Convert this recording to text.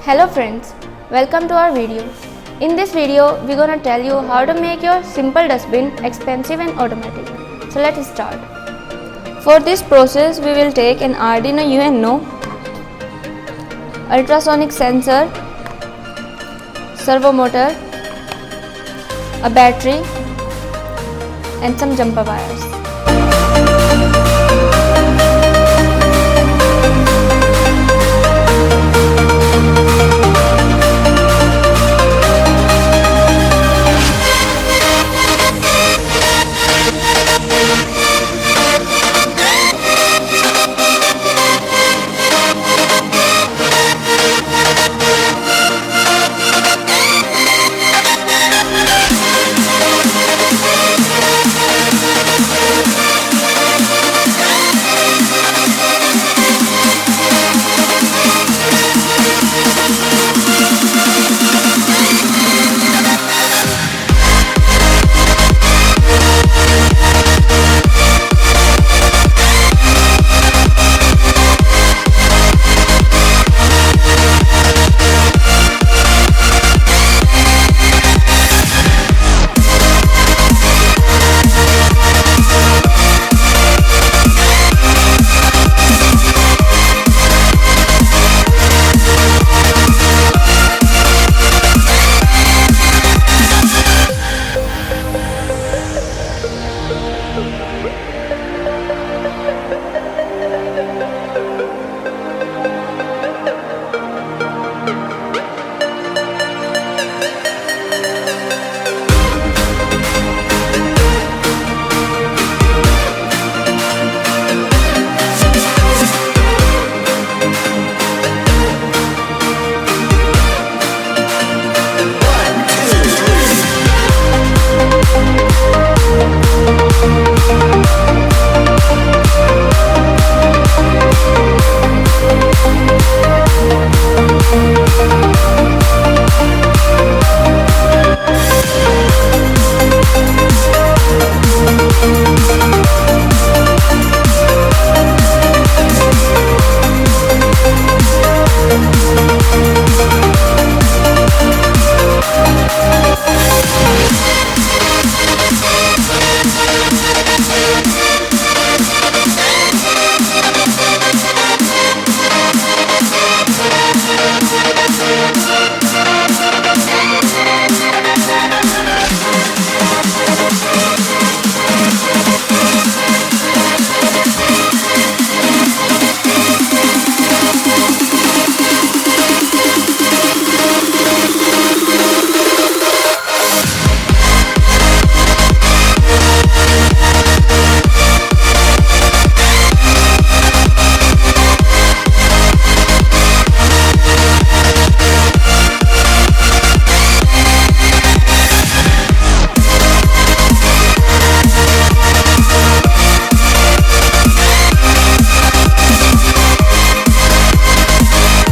Hello friends, welcome to our video. In this video, we're gonna tell you how to make your simple dustbin expensive and automatic. So let's start. For this process, we will take an Arduino UNO, ultrasonic sensor, servo motor, a battery and some jumper wires.